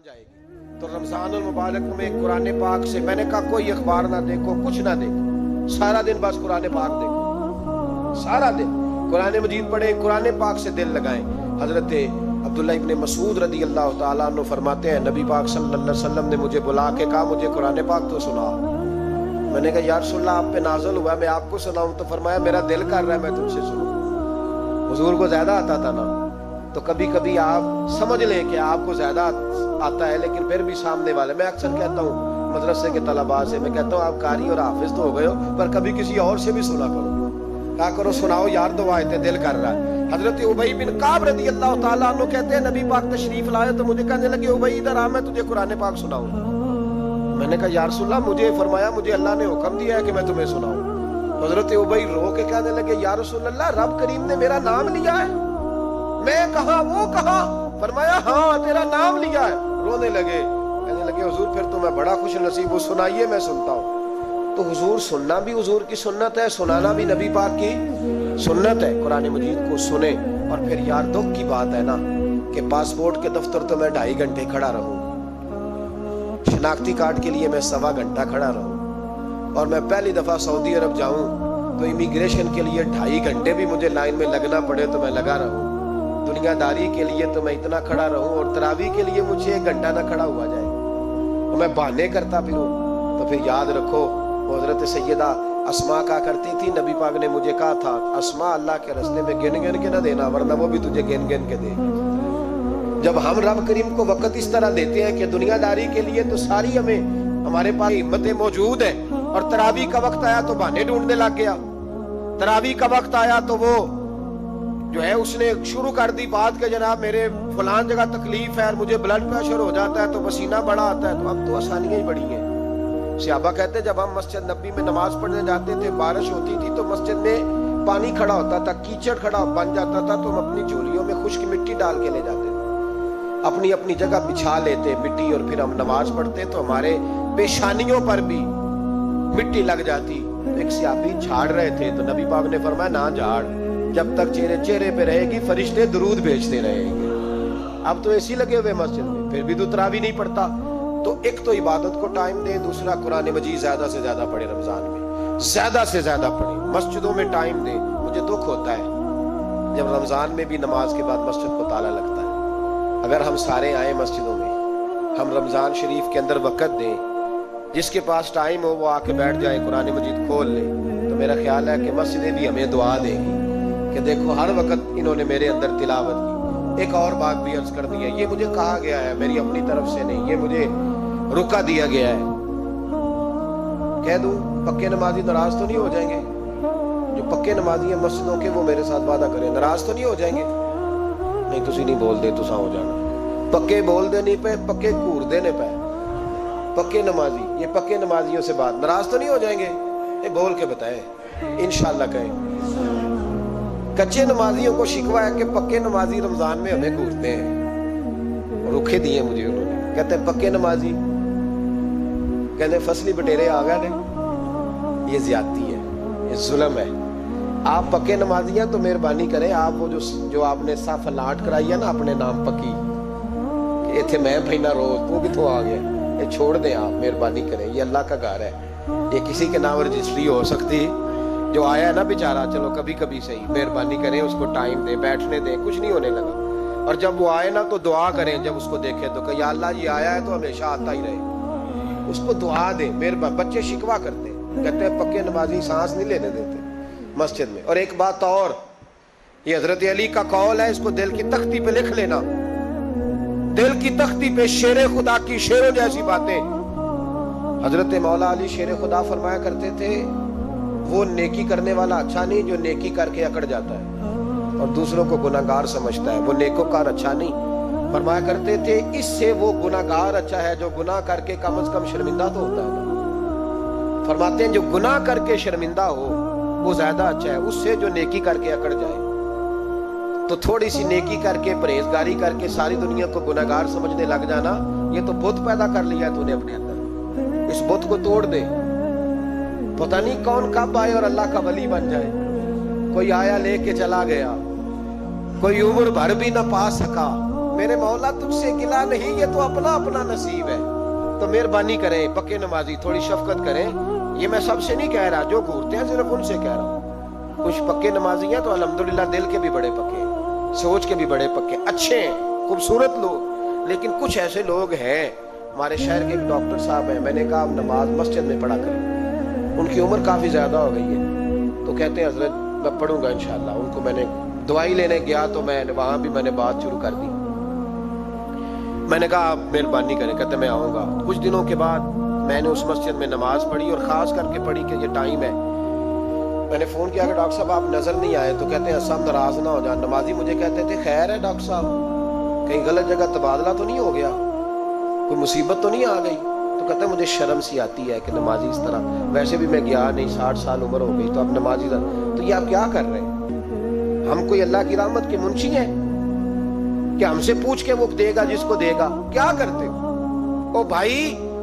جائے گی. تو رمضان المبارک میں قرآن پاک سے میں نے کہا کوئی اخبار نہ دیکھو, کچھ نہ دیکھو, سارا دن بس قرآن پاک دیکھو, سارا دن قرآن مجید پڑھیں, قرآن پاک سے دل لگائیں. حضرت عبداللہ ابن مسعود رضی اللہ تعالیٰ عنہ فرماتے ہیں نبی پاک صلی اللہ علیہ وسلم نے مجھے بلا کے کہا مجھے قرآن پاک تو سنا. میں نے کہا یا رسول اللہ آپ پہ نازل ہوا ہے, میں آپ کو سناؤں؟ تو فرمایا میرا دل کر رہا ہے میں تجھ سے سنوں. حضور کو زیادہ آتا تھا نا, تو کبھی کبھی آپ سمجھ لیں کہ آپ کو زیادہ آتا ہے لیکن پھر بھی سامنے والے, میں اکثر کہتا ہوں مدرسے کے طلباء سے, میں کہتا ہوں آپ قاری اور حافظ تو ہو گئے ہو پر کبھی کسی اور سے بھی سنا کرو, کہا کرو سناؤ یار دو آیتیں دل کر رہا ہے. حضرت ابی بن کعب رضی اللہ تعالیٰ عنہ کہتے ہیں نبی پاک تشریف لائے تو مجھے کہنے لگے ابی ادھر آ میں تجھے قرآن پاک سناؤں. میں نے کہا یا رسول اللہ مجھے فرمایا مجھے اللہ نے حکم دیا ہے کہ میں تمہیں سناؤں. حضرت ابی رو کے کہنے لگے یا رسول اللہ رب کریم نے میرا نام لیا ہے. میں کہا وہ کہا؟ فرمایا ہاں تیرا نام لیا ہے. رونے لگے, کہنے لگے حضور پھر تو میں بڑا خوش نصیب ہوں, سنائیے میں سنتا ہوں. تو حضور سننا بھی حضور کی سنت ہے, سنانا بھی نبی پاک کی سنت ہے. قرآن مجید کو سنیں. اور پھر یار دکھ کی بات ہے نا کہ پاسپورٹ کے دفتر تو میں 2.5 گھنٹے کھڑا رہوں, شناختی کارڈ کے لیے میں 1.25 گھنٹہ کھڑا رہوں, اور میں پہلی دفعہ سعودی عرب جاؤں تو امیگریشن کے لیے 2.5 گھنٹے بھی مجھے لائن میں لگنا پڑے تو میں لگا رہوں. دنیا داری کے لیے تو میں اتنا کھڑا رہوں اور تراویح کے لیے مجھے 1 گھنٹہ نہ کھڑا ہوا جائے تو میں بہانے کرتا پھروں. تو پھر یاد رکھو حضرت سیدہ اسماء کہا کرتی تھی نبی پاک نے مجھے کہا تھا اسماء اللہ کے رستے میں گن گن کے نہ دینا ورنہ وہ بھی تجھے گن گن کے دے. جب ہم رب کریم کو وقت اس طرح دیتے ہیں کہ دنیا داری کے لیے تو ساری ہمارے پاس ہمتیں موجود ہیں, اور تراویح کا وقت آیا تو بہانے ڈھونڈنے لگ گیا. تراویح کا وقت آیا تو وہ جو ہے اس نے شروع کر دی بات کہ جناب میرے فلان جگہ تکلیف ہے اور مجھے بلڈ پریشر ہو جاتا ہے تو پسینہ بڑا آتا ہے. تو اب تو آسانیاں ہی بڑی ہیں. صحابہ کہتے ہیں جب ہم مسجد نبی میں نماز پڑھنے جاتے تھے بارش ہوتی تھی تو مسجد میں پانی کھڑا ہوتا تھا, کیچڑ کھڑا بن جاتا تھا, تو ہم اپنی جھولیوں میں خشک مٹی ڈال کے لے جاتے تھے, اپنی اپنی جگہ بچھا لیتے مٹی, اور پھر ہم نماز پڑھتے تو ہمارے پیشانیوں پر بھی مٹی لگ جاتی. ایک صحابی جھاڑ رہے تھے تو نبی پاک نے فرمایا نہ جھاڑ, جب تک چہرے پہ رہے گی فرشتے درود بھیجتے رہیں گے. اب تو ایسی لگے ہوئے مسجد میں پھر بھی تو تراویح نہیں پڑھتا. تو ایک تو عبادت کو ٹائم دے, دوسرا قرآن مجید زیادہ سے زیادہ پڑھے, رمضان میں زیادہ سے زیادہ پڑھے, مسجدوں میں ٹائم دے. مجھے دکھ ہوتا ہے جب رمضان میں بھی نماز کے بعد مسجد کو تالا لگتا ہے. اگر ہم سارے آئیں مسجدوں میں, ہم رمضان شریف کے اندر وقت دیں, جس کے پاس ٹائم ہو وہ آ کے بیٹھ جائے قرآن مجید کھول لے, تو میرا خیال ہے کہ مسجدیں بھی ہمیں دعا دیں گی کہ دیکھو ہر وقت انہوں نے میرے اندر تلاوت کی. ایک اور بات بھی عرض کر دی ہے, یہ مجھے کہا گیا ہے میری اپنی طرف سے نہیں, یہ مجھے رکا دیا گیا ہے. کہہ دوں پکے نمازی ناراض تو نہیں ہو جائیں گے؟ جو پکے نمازی ہیں مسجدوں کے وہ میرے ساتھ وعدہ کریں ناراض تو نہیں ہو جائیں گے؟ نہیں تسی نہیں بول دے تساں ہو جانا, پکے بول دے نہیں پہ, پکے گھور دے نے پہ. پکے نمازی, یہ پکے نمازیوں سے بات, ناراض تو نہیں ہو جائیں گے؟ یہ بول کے بتائیں انشاءاللہ کہیں. کچے نمازیوں کو شکوہ ہے کہ پکے نمازی رمضان میں ہمیں گھورتے ہیں. رکھے دیے مجھے انہوں نے, کہتے ہیں پکے نمازی, کہتے ہیں فصلی بٹیرے آ گئے. یہ زیادتی ہے, یہ ظلم ہے. آپ پکے نمازی ہیں تو مہربانی کریں, آپ وہ جو آپ نے صاف الاٹ کرائی ہے نا اپنے نام پکی کہ ایتھے میں بھینا روز تو کتوں آ گیا, یہ چھوڑ دیں آپ مہربانی کریں. یہ اللہ کا گھر ہے, یہ کسی کے نام رجسٹری ہو سکتی. جو آیا ہے نا بیچارہ چلو کبھی کبھی صحیح, مہربانی کریں اس کو ٹائم دیں, بیٹھنے دیں, کچھ نہیں ہونے لگا. اور جب وہ آئے نا تو دعا کریں, جب اس کو دیکھیں تو کہ یا اللہ یہ آیا ہے تو ہمیشہ آتا ہی رہے, اس کو دعا دیں. مہربانی. بچے شکوہ کرتے کہتے ہیں پکے نمازی سانس نہیں لینے دیتے مسجد میں. اور ایک بات اور, یہ حضرت علی کا قول ہے, اس کو دل کی تختی پہ لکھ لینا, دل کی تختی پہ شیر خدا کی شیروں جیسی باتیں. حضرت مولا علی شیر خدا فرمایا کرتے تھے وہ نیکی کرنے والا اچھا نہیں جو نیکی کر کے اکڑ جاتا ہے اور دوسروں کو گناہگار سمجھتا ہے, وہ نیکوکار اچھا نہیں. فرمایا کرتے تھے اس سے وہ گناہگار اچھا ہے جو گناہ کر کے کم از کم شرمندہ تو ہوتا ہے. فرماتے ہیں جو گناہ کر کے شرمندہ ہو وہ زیادہ اچھا ہے اس سے جو نیکی کر کے اکڑ جائے. تو تھوڑی سی نیکی کر کے پرہیزگاری کر کے ساری دنیا کو گناہگار سمجھنے لگ جانا, یہ تو بت پیدا کر لیا ہے تو نے اپنے اندر. اس بت کو توڑ دے. پتہ نہیں کون کب آئے اور اللہ کا ولی بن جائے. کوئی آیا لے کے چلا گیا, کوئی عمر بھر بھی نہ پا سکا, میرے مولا تجھ سے گلا نہیں، یہ تو اپنا اپنا نصیب ہے۔ تو مہربانی کریں پکے نمازی، تھوڑی شفقت کریں۔ یہ میں سب سے نہیں کہہ رہا، جو گھورتے ہیں صرف ان سے کہہ رہا ہوں۔ کچھ پکے نمازی ہیں تو الحمدللہ دل کے بھی بڑے پکے ہیں، سوچ کے بھی بڑے پکے، اچھے ہیں، خوبصورت لوگ۔ لیکن کچھ ایسے لوگ ہیں، ہمارے شہر کے ایک ڈاکٹر صاحب ہیں، میں نے کہا نماز مسجد میں پڑھا کریں، ان کی عمر کافی زیادہ ہو گئی ہے، تو کہتے ہیں حضرت میں پڑھوں گا انشاءاللہ۔ ان کو میں نے دوائی لینے گیا تو وہاں بھی میں نے بات شروع کر دی، میں نے کہا آپ مہربانی کریں، کہتے میں آؤں گا۔ کچھ دنوں کے بعد میں نے اس مسجد میں نماز پڑھی، اور خاص کر کے پڑھی کہ یہ ٹائم ہے۔ میں نے فون کیا کہ ڈاکٹر صاحب آپ نظر نہیں آئے، تو کہتے ہیں صاحب ناراض نہ ہو جائیں۔ نمازی مجھے کہتے تھے خیر ہے ڈاکٹر صاحب، کہیں غلط جگہ تبادلہ تو نہیں ہو گیا، کوئی مصیبت تو نہیں آ گئی؟ تو کہتے ہیں مجھے شرم سی آتی ہے کہ نمازی اس طرح، ویسے بھی میں گیا نہیں، 60 سال عمر ہو گئی، تو اب نمازی تو یہ آپ کیا کر رہے ہیں؟ ہم کوئی اللہ کی رحمت کے منشی ہیں کہ ہم سے پوچھ کے وہ دے گا جس کو دے گا؟ کیا کرتے ہو؟ او بھائی،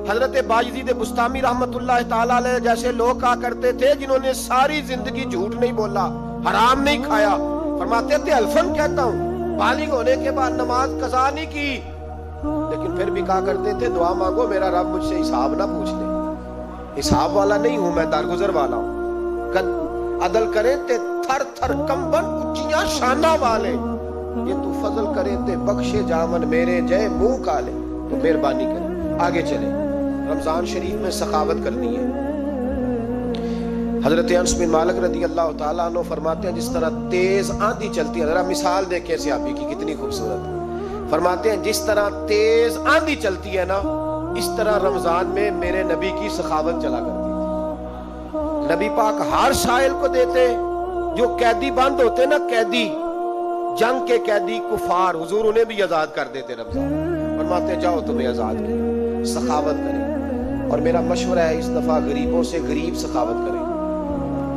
حضرت باجدید بستامی رحمت اللہ تعالیٰ علیہ جیسے لوگ کہا کرتے تھے جنہوں نے ساری زندگی جھوٹ نہیں بولا، حرام نہیں کھایا، فرماتے تھے الفن کہتا ہوں، بالغ ہونے کے بعد نماز قضا نہیں کی، لیکن پھر بھی کہا کرتے تھے دعا مانگو میرا رب مجھ سے حساب نہ پوچھ لے۔ حساب والا نہیں ہوں میں، درگزر والا ہوں۔ عدل کرے تے تھر تھر کمبن اچیاں شانہ والے، یہ تو فضل کرے تے بخشے جامن میرے جے منہ کالے۔ تو مہربانی کرے آگے چلے، رمضان شریف میں سخاوت کرنی ہے۔ حضرت انس بن مالک رضی اللہ تعالیٰ عنہ فرماتے ہیں جس طرح تیز آندھی چلتی ہے، ذرا مثال دیکھیں صحابی کی کتنی خوبصورت ہے۔ فرماتے ہیں جس طرح تیز آندھی چلتی ہے نا، اس طرح رمضان میں میرے نبی کی سخاوت چلا کرتی تھی۔ نبی پاک ہر سائل کو دیتے، جو قیدی بند ہوتے نا، قیدی جنگ کے قیدی کفار، حضور انہیں بھی آزاد کر دیتے رمضان۔ فرماتے ہیں جاؤ تمہیں آزاد کیا، سخاوت کریں۔ اور میرا مشورہ ہے اس دفعہ غریبوں سے غریب سخاوت کریں۔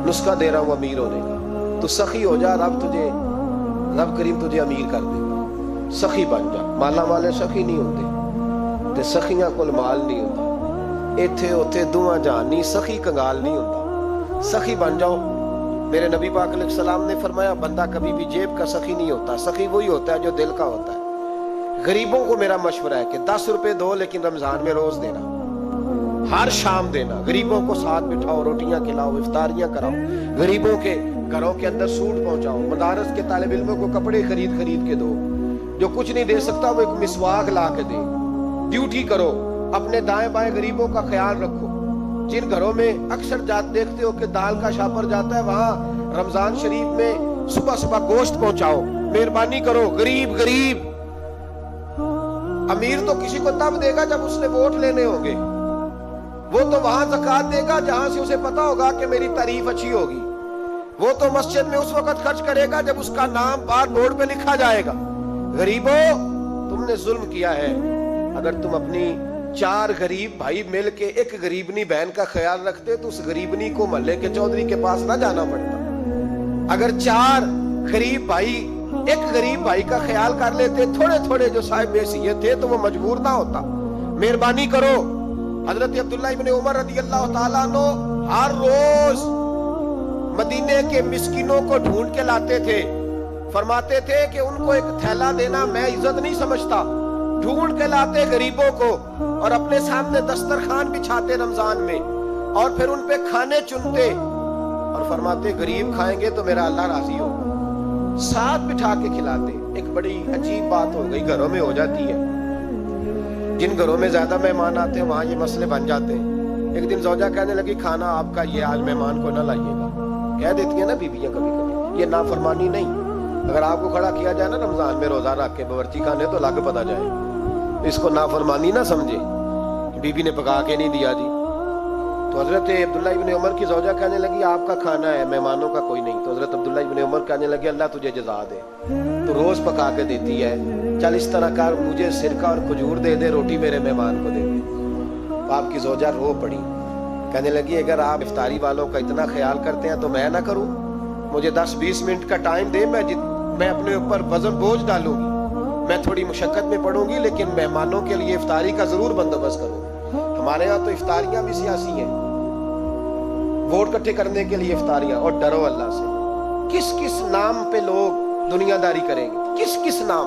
نسخہ دے رہا ہوں امیر ہونے کا، تو سخی ہو جا، رب کریم تجھے امیر کر دے گا۔ سخی بن جا، مالا والے سخی نہیں ہوتے تے سخیاں کول مال نہیں ہوتا، ایتھے اوتھے دوواں جہان نہیں، سخی کنگال نہیں ہوتا۔ سخی بن جاؤ۔ میرے نبی پاک علیہ السلام نے فرمایا بندہ کبھی بھی جیب کا سخی نہیں ہوتا، سخی وہی ہوتا ہے جو دل کا ہوتا ہے۔ غریبوں کو میرا مشورہ ہے کہ 10 روپے دو، لیکن رمضان میں روز دینا، ہر شام دینا۔ غریبوں کو ساتھ بٹھاؤ، روٹیاں کھلاؤ، افطاریاں کراؤ، غریبوں کے گھروں کے اندر سوٹ پہنچاؤ، مدارس کے طالب علموں کو کپڑے خرید کے دو۔ جو کچھ نہیں دے سکتا وہ ایک مسواک لا کے دے۔ ڈیوٹی کرو، اپنے دائیں بائیں غریبوں کا خیال رکھو۔ جن گھروں میں اکثر دیکھتے ہو کہ دال کا شاپر جاتا ہے، وہاں رمضان شریف میں صبح صبح گوشت پہنچاؤ۔ مہربانی کرو، غریب امیر تو کسی کو تب دے گا جب اس نے ووٹ لینے ہوں گے، وہ تو وہاں زکوٰۃ دے گا جہاں سے اسے پتا ہوگا کہ میری تعریف اچھی ہوگی۔ وہ تو مسجد میں اس وقت خرچ کرے گا جب اس کا نام بار بورڈ پہ لکھا جائے گا۔ غریبوں، تم نے ظلم کیا ہے۔ اگر تم اپنی 4 غریب بھائی مل کے ایک غریبنی بہن کا خیال رکھتے تو اس غریبنی کو محلے کے چودھری کے پاس نہ جانا پڑتا۔ اگر 4 غریب بھائی ایک غریب بھائی کا خیال کر لیتے، تھوڑے جو صاحب حیثیت تھے، تو وہ مجبور نہ ہوتا۔ مہربانی کرو۔ حضرت عبداللہ ابن عمر رضی اللہ تعالیٰ عنہ ہر روز مدینے کے مسکینوں کو ڈھونڈ کے لاتے تھے۔ فرماتے تھے کہ ان کو ایک تھیلا دینا میں عزت نہیں سمجھتا۔ ڈھونڈ کے لاتے غریبوں کو اور اپنے سامنے دسترخوان بچھاتے رمضان میں، اور پھر ان پہ کھانے چنتے اور فرماتے غریب کھائیں گے تو میرا اللہ راضی ہوگا۔ ساتھ بٹھا کے کھلاتے۔ ایک بڑی عجیب بات ہو گئی، گھروں میں ہو جاتی ہے، جن گھروں میں زیادہ مہمان آتے ہیں وہاں یہ مسئلے بن جاتے ہیں۔ ایک دن زوجہ کہنے لگی کھانا آپ کا یہ آج مہمان کو نہ لائیے گا۔ کہہ دیتی ہیں نا بیویاں کبھی کبھی، یہ نافرمانی نہیں۔ اگر آپ کو کھڑا کیا جائے نا رمضان میں روزہ رکھ کے باورچی خانے، تو الگ پتا جائے، اس کو نافرمانی نہ سمجھے، بیوی نے پکا کے نہیں دیا جی۔ تو حضرت عبداللہ ابن عمر کی زوجہ کہنے لگی آپ کا کھانا ہے، مہمانوں کا کوئی نہیں۔ تو حضرت عبداللہ ابن عمر کہنے لگے اللہ تجھے جزا دے، تو روز پکا کے دیتی ہے، چل اس طرح کر، مجھے سرکہ اور کھجور دے دے، روٹی میرے مہمان کو دے دے۔ تو آپ کی زوجہ رو پڑی، کہنے لگی اگر آپ افطاری والوں کا اتنا خیال کرتے ہیں تو میں نہ کروں؟ مجھے 10-20 منٹ کا ٹائم دے، میں اپنے اوپر وزن بوجھ ڈالوں گی، میں تھوڑی مشقت میں پڑوں گی، لیکن مہمانوں کے لیے افطاری کا ضرور بندوبست کروں گی۔ ہمارے ہاں تو افطاریاں بھی سیاسی ہیں، ووٹ کٹھے کرنے کے لیے افطاریاں۔ اور ڈرو اللہ سے، کس کس نام پہ لوگ دنیا داری کریں گے، کس کس نام؟